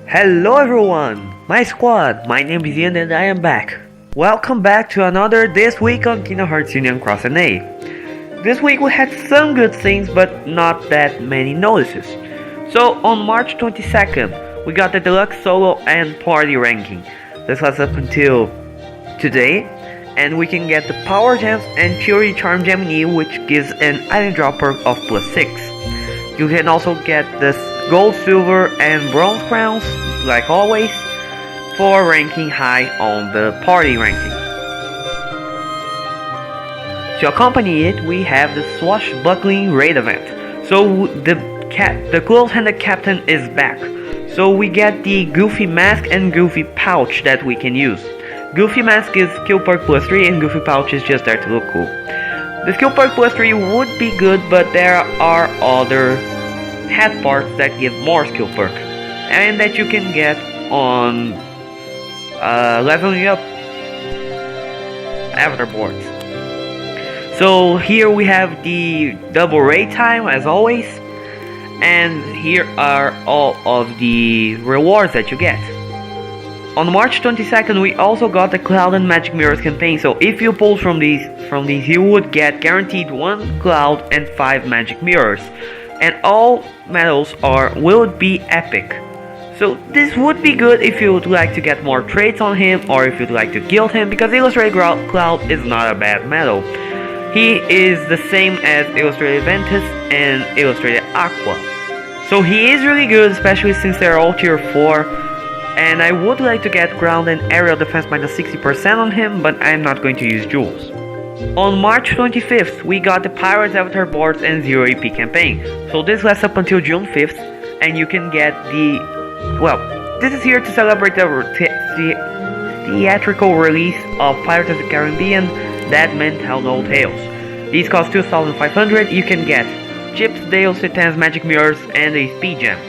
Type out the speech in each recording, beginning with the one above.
Hello everyone, my squad, my name is Ian and I am back. Welcome back to another This Week on KHUX NA. This week we had some good things but not that many notices. So on March 22nd, we got the deluxe solo and party ranking. This lasts up until today, and we can get the power gems and purity charm Gemini, which gives an item drop perk of +6. You can also get the gold, silver and bronze crowns, like always, for ranking high on the party ranking. To accompany it, we have the swashbuckling raid event. So the close-handed captain is back. So we get the Goofy mask and Goofy pouch that we can use. Goofy mask is skill perk +3 and Goofy pouch is just there to look cool. The skill perk +3 would be good, but there are other hat parts that give more skill perk, and that you can get on leveling up avatar boards. So here we have the double raid time as always, and here are all of the rewards that you get. On March 22nd we also got the Cloud and Magic Mirrors campaign, so if you pull from these you would get guaranteed 1 Cloud and 5 Magic Mirrors, and all medals will be epic. So this would be good if you would like to get more traits on him, or if you'd like to guild him, because Illustrated Cloud is not a bad medal. He is the same as Illustrated Ventus and Illustrated Aqua. So he is really good, especially since they're all tier 4. And I would like to get ground and aerial defense -60% on him, but I'm not going to use jewels. On March 25th, we got the Pirates Avatar Boards and 0 EP campaign. So this lasts up until June 5th, and you can get this is here to celebrate the theatrical release of Pirates of the Caribbean, That Men Tell No Tales. These cost 2,500. You can get Chips, Dales, Titans, Magic Mirrors, and a Speed Gem.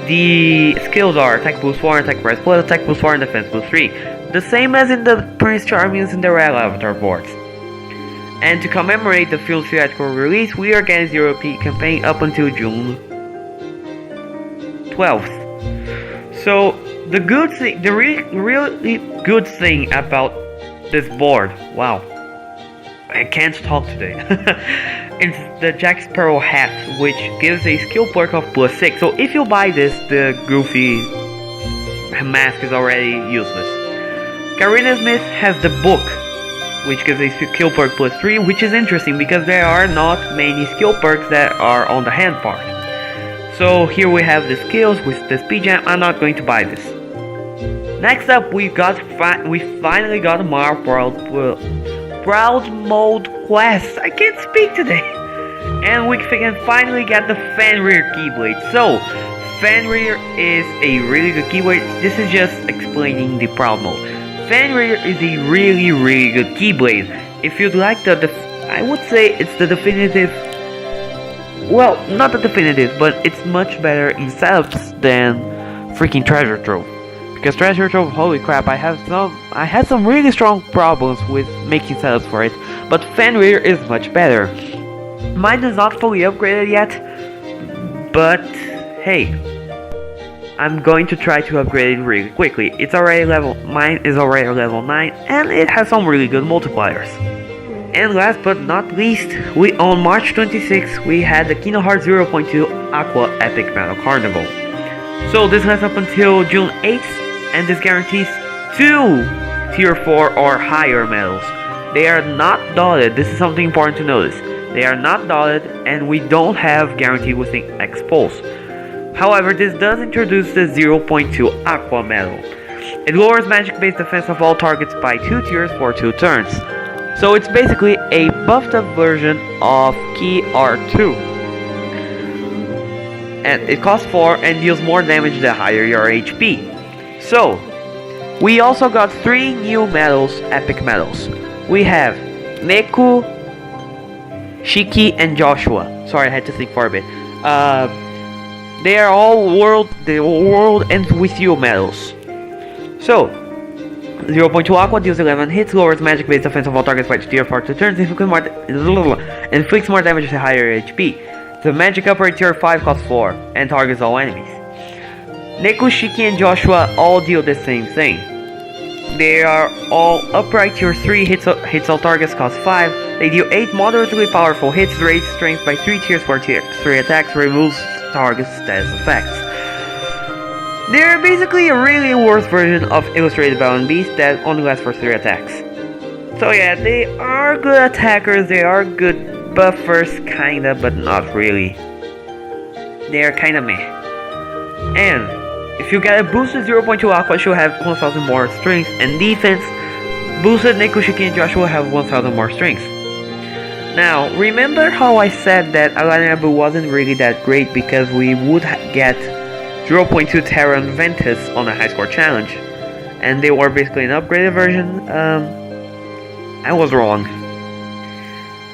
The skills are Attack Boost 4, Attack Press Plus, Attack Boost 4, and Defense Boost 3. The same as in the Prince Charming and Cinderella Avatar boards. And to commemorate the film's theatrical release, we are getting 0 EP campaign up until June 12th. So the really good thing about this board, wow, I can't talk today. It's the Jack Sparrow hat, which gives a skill perk of +6. So if you buy this, the Goofy mask is already useless. Karina Smith has the book, which gives a skill perk +3, which is interesting because there are not many skill perks that are on the hand part. So here we have the skills with the speed gem. I'm not going to buy this. Next up, we finally got a Proud Mode quest. I can't speak today. And we can finally get the Fenrir Keyblade. So Fenrir is a really good Keyblade. This is just explaining the Proud Mode. Fenrir is a really good Keyblade. If you'd like I would say it's the definitive. Well, not the definitive, but it's much better in setups than freaking Treasure Trove. Because Treasure Trove, holy crap, I had some really strong problems with making setups for it. But Fenrir is much better. Mine is not fully upgraded yet, but hey, I'm going to try to upgrade it really quickly. Mine is already level 9, and it has some really good multipliers. And last but not least, on March 26th, we had the Kingdom Hearts 0.2 Aqua Epic Battle Carnival. So this lasts up until June 8th, and this guarantees 2 tier 4 or higher medals. They are not dotted. This is something important to notice. They are not dotted, and we don't have guaranteed within X Pulse. However, this does introduce the 0.2 Aqua medal. It lowers magic-based defense of all targets by 2 tiers for 2 turns. So it's basically a buffed up version of Key R2. And it costs 4 and deals more damage the higher your HP. So, we also got 3 new medals, epic medals. We have Neku, Shiki, and Joshua. Sorry, I had to think for a bit. They are all the world ends with you medals. So, 0.2 Aqua deals 11 hits, lowers magic-based defense of all targets by tier 4 to turns, inflicts more damage to higher HP. The magic upgrade tier 5 costs 4 and targets all enemies. Neku, Shiki, and Joshua all deal the same thing. They are all upright tier 3, hits all targets cost 5. They deal 8 moderately powerful hits, raise strength by 3 tiers for tier 3 attacks, removes target's status effects. They're basically a really worse version of Illustrated Battle and Beast that only lasts for 3 attacks. So yeah, they are good attackers, they are good buffers, kinda, but not really. They are kinda meh. And if you get a boosted 0.2 Aqua, she'll have 1000 more strength and defense. Boosted Neku, Shiki, and Joshua have 1000 more strength. Now, remember how I said that Alana Abu wasn't really that great because we would get 0.2 Terra and Ventus on a high score challenge, and they were basically an upgraded version? I was wrong.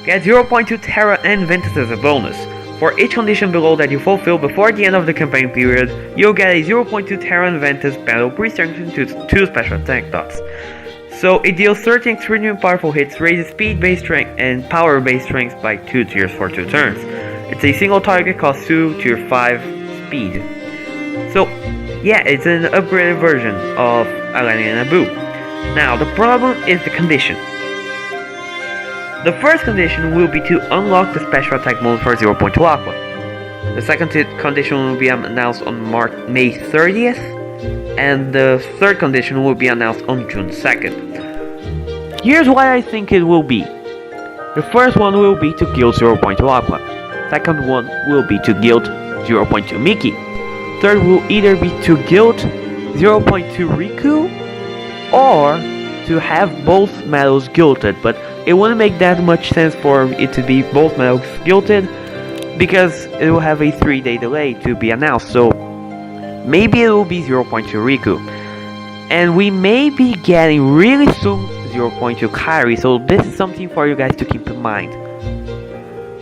Get 0.2 Terra and Ventus as a bonus. For each condition below that you fulfill before the end of the campaign period, you'll get a 0.2 Terra and Ventus battle pre-strengthened to 2 special attack dots. So it deals 13 extremely powerful hits, raises speed base strength and power base strength by 2 tiers for 2 turns. It's a single target, cost 2, tier 5 speed. So yeah, it's an upgraded version of Alani and Abu. Now the problem is the condition. The first condition will be to unlock the special attack mode for 0.2 Aqua. The second condition will be announced on May 30th, and the third condition will be announced on June 2nd. Here's what I think it will be. The first one will be to guild 0.2 Aqua. Second one will be to guild 0.2 Mickey. Third will either be to guild 0.2 Riku or to have both medals guilted, but it wouldn't make that much sense for it to be both medals guilted because it will have a 3-day delay to be announced, so maybe it will be 0.2 Riku. And we may be getting really soon 0.2 Kairi, so this is something for you guys to keep in mind.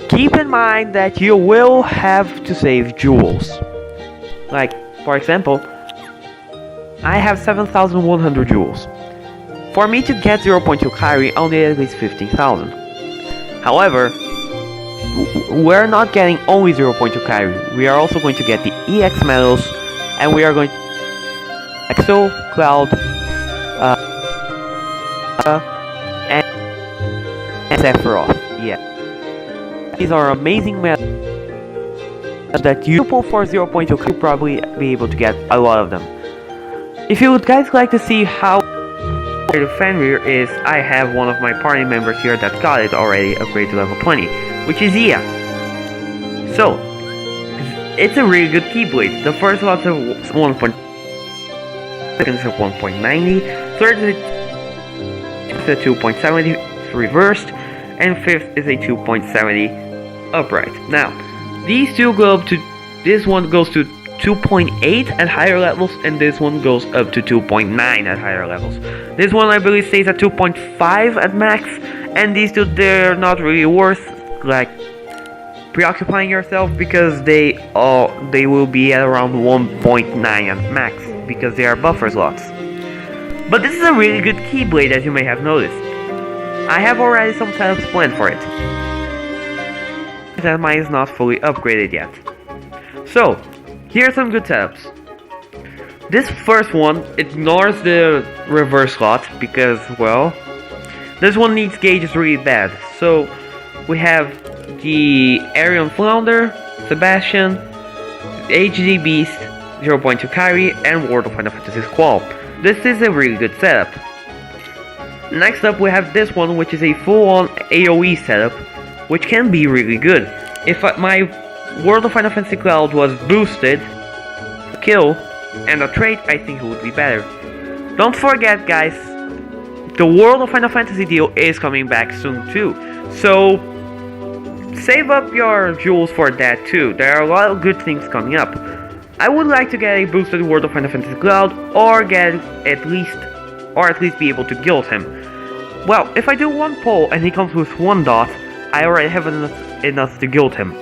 Keep in mind that you will have to save jewels. Like, for example, I have 7,100 jewels. For me to get 0.2 Kairi, I'll need at least 15,000. However, we're not getting only 0.2 Kairi. We are also going to get the EX medals, and we are going to Exo, Cloud, and Sephiroth. Yeah, these are amazing medals that you pull for 0.2. You'll probably be able to get a lot of them. If you would guys like to see how the Fenrir is, I have one of my party members here that got it already upgraded to level 20, which is Ia. So, it's a really good Keyblade. The first lot of 1.0, second is a 1.90, third is a 2.70 reversed, and fifth is a 2.70 upright. Now, these two go up to, this one goes to 2.8 at higher levels, and this one goes up to 2.9 at higher levels. This one I believe stays at 2.5 at max, and these two, they're not really worth like preoccupying yourself because they will be at around 1.9 at max because they are buffer slots. But this is a really good Keyblade, as you may have noticed. I have already some setups planned for it. That mine is not fully upgraded yet. So, here are some good setups. This first one ignores the reverse slot because, well, this one needs gauges really bad. So, we have the Arion Flounder, Sebastian, HD Beast, 0.2 Kairi, and World of Final Fantasy Squall. This is a really good setup. Next up we have this one, which is a full-on AoE setup, which can be really good. If my World of Final Fantasy Cloud was boosted, kill, and a trait, I think it would be better. Don't forget guys, the World of Final Fantasy deal is coming back soon too, so save up your jewels for that too. There are a lot of good things coming up. I would like to get a boosted World of Final Fantasy Cloud, or get at least be able to guild him. Well, if I do one pull and he comes with 1 dot, I already have enough to guild him.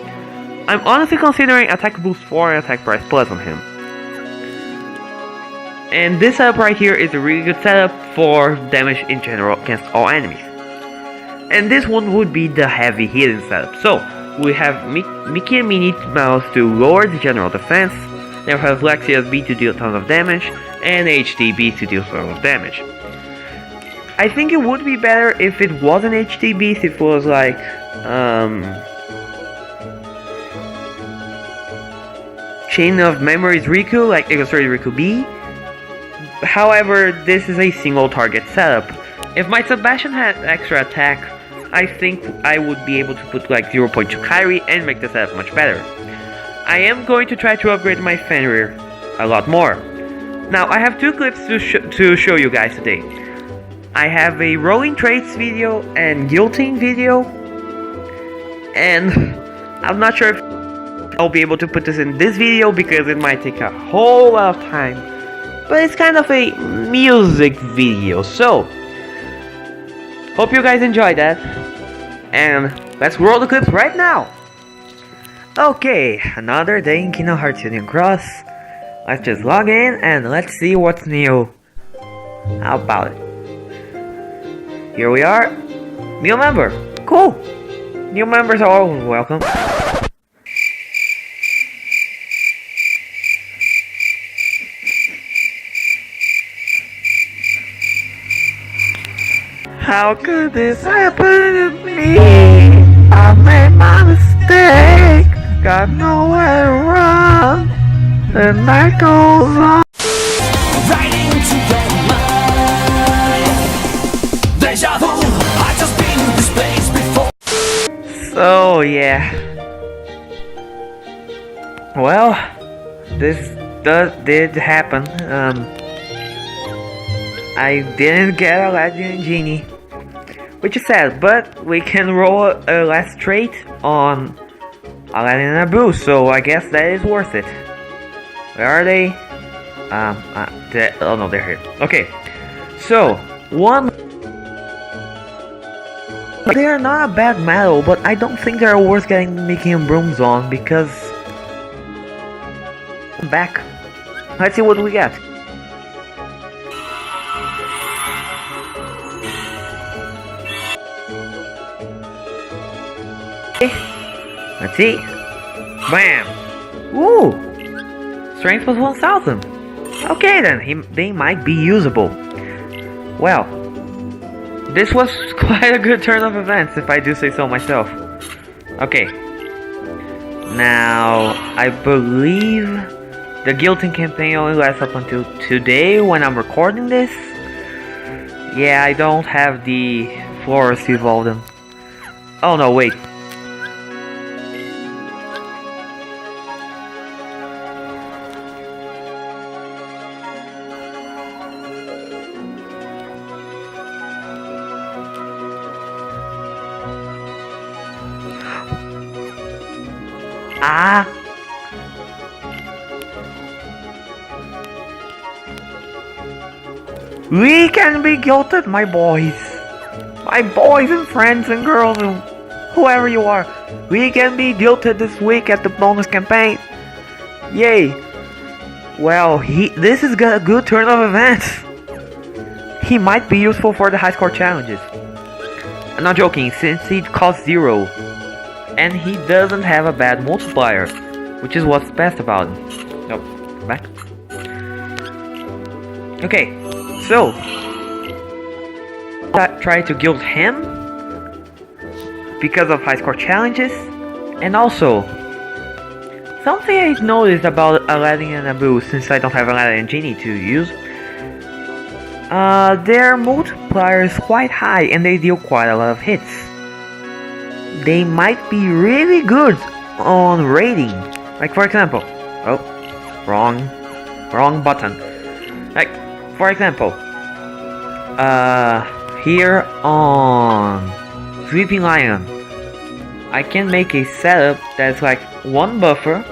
I'm honestly considering attack boost 4 and attack price plus on him. And this setup right here is a really good setup for damage in general against all enemies. And this one would be the heavy hitting setup. So, we have Mickey and Minnie Mouse to lower the general defense, Then we have Lexia's B to deal tons of damage, and HDB to deal tons of damage. I think it would be better if it wasn't HDB, if it was like, Chain of Memories Riku, like Illustrated Riku B. However, this is a single target setup. If my Sebastian had extra attack, I think I would be able to put like 0.2 Kairi and make the setup much better. I am going to try to upgrade my Fenrir a lot more. Now, I have two clips to show you guys today. I have a rolling traits video and guillotine video, and I'm not sure if I'll be able to put this in this video because it might take a whole lot of time, but it's kind of a music video, so hope you guys enjoyed that, and let's roll the clips right now. Okay, another day in Kingdom Hearts Union Cross. Let's just log in and let's see what's new. How about it? Here we are. New member. Cool. New members are always welcome. How could this happen to me? I made my mistake. Got nowhere to run. The night goes on. Right into your mind. Deja vu. I just been in this place before. So yeah. Well, this did happen. I didn't get a Legend Genie, which is sad, but we can roll a last trait on Aladdin and Abu, so I guess that is worth it. Where are they? Oh no, they're here. Okay, so one. They are not a bad medal, but I don't think they're worth making brooms on because. I'm back. Let's see what we get. Let's see. Bam! Woo! Strength was 1000. Okay then, they might be usable. Well, this was quite a good turn of events, if I do say so myself. Okay. Now, I believe the Guillotine campaign only lasts up until today when I'm recording this. Yeah, I don't have the floors to evolve them. Oh no, wait. Ah! We can be guilted, my boys. My boys and friends and girls and whoever you are. We can be guilted this week at the bonus campaign. Yay! Well, this is a good turn of events. He might be useful for the high score challenges. I'm not joking, since he costs 0. And he doesn't have a bad multiplier, which is what's best about him. Nope, back. Okay, so try to guild him because of high score challenges, and also something I noticed about Aladdin and Abu, since I don't have Aladdin and Genie to use. Their multiplier is quite high and they deal quite a lot of hits. They might be really good on raiding. Like for example, oh, wrong button. Like for example, here on Sleeping Lion, I can make a setup that's like one buffer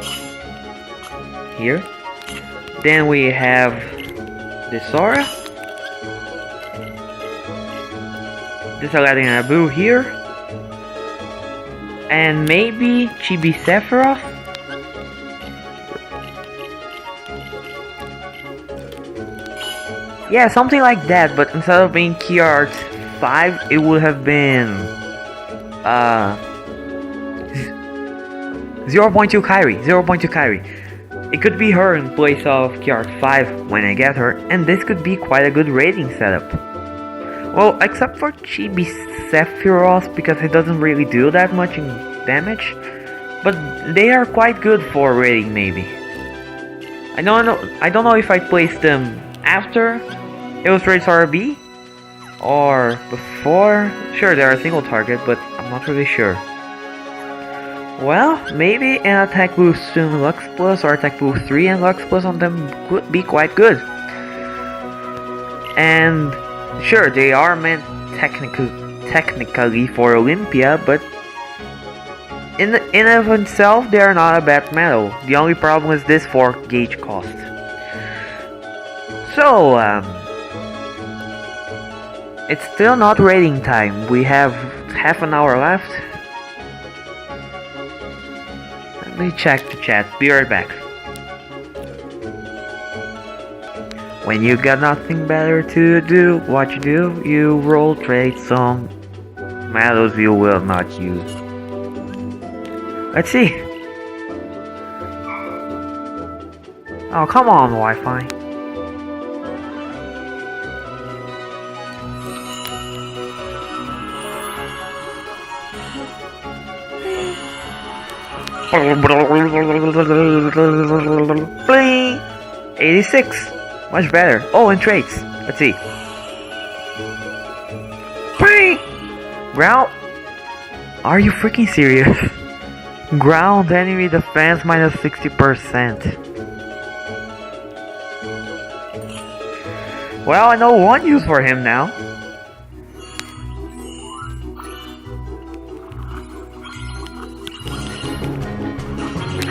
here. Then we have the Sora, this Aladdin and Abu here, and maybe Chibi Sephiroth. Yeah, something like that, but instead of being Key Art 5, it would have been 0.2 Kairi, it could be her in place of KHUX 5 when I get her, and this could be quite a good rating setup. Well, except for Chibi Sephiroth, because he doesn't really do that much in damage, but they are quite good for rating maybe. I don't know if I placed them after Illustrator RB or before. Sure, they're a single target, but I'm not really sure. Well, maybe an attack boost soon Lux Plus or attack boost 3 and Lux Plus on them could be quite good. And sure, they are meant technically for Olympia, but in of itself, they are not a bad medal. The only problem is this 4 gauge cost. So, it's still not rating time. We have half an hour left. Let me check the chat. Be right back. When you got nothing better to do, what you do? You roll trade some medals you will not use. Let's see. Oh, come on, Wi-Fi. Bling! 86. Much better. Oh, and traits. Let's see. Bling! Ground. Are you freaking serious? Ground enemy defense minus 60%. Well, I know one use for him now.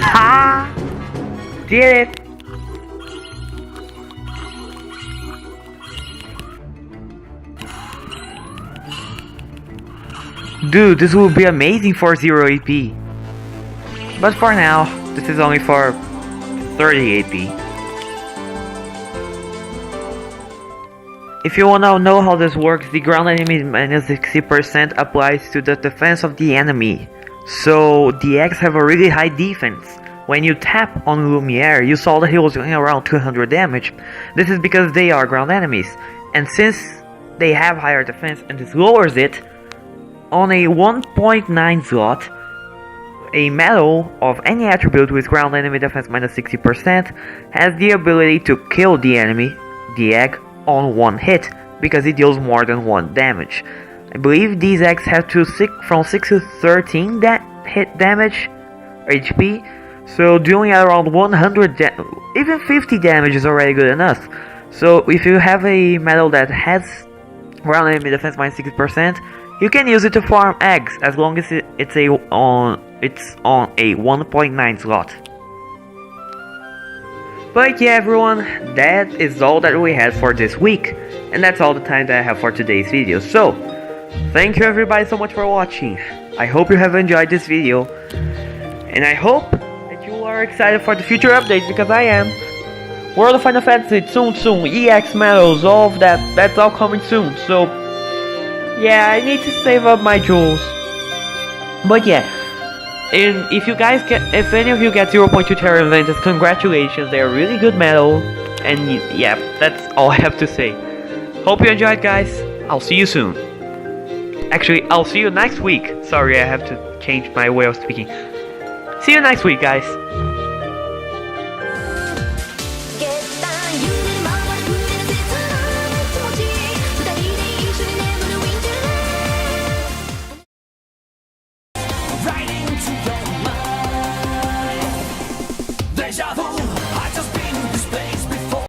Ha! Did it! Dude, this will be amazing for 0 AP. But for now, this is only for 30 AP. If you wanna know how this works, the ground enemy minus 60% applies to the defense of the enemy. So the X have a really high defense. When you tap on Lumiere, you saw that he was doing around 200 damage. This is because they are ground enemies. And since they have higher defense and this lowers it, on a 1.9 slot, a medal of any attribute with ground enemy defense minus 60% has the ability to kill the enemy, the egg, on one hit, because it deals more than 1 damage. I believe these eggs have from 6 to 13 hit damage, HP, so doing around 100 even 50 damage is already good enough. So if you have a medal that has ground enemy defense minus 60%, you can use it to farm eggs as long as it's on a 1.9 slot. But yeah, everyone, that is all that we had for this week, and that's all the time that I have for today's video. So, thank you everybody so much for watching. I hope you have enjoyed this video, and I hope that you are excited for the future updates, because I am. World of Final Fantasy, soon, EX medals, all of that's all coming soon. So yeah, I need to save up my jewels. But yeah, and if any of you get 0.2 Terra Inventus, congratulations, they're a really good medal. And yeah, that's all I have to say. Hope you enjoyed, guys. I'll see you soon. Actually, I'll see you next week. Sorry, I have to change my way of speaking. See you next week, guys.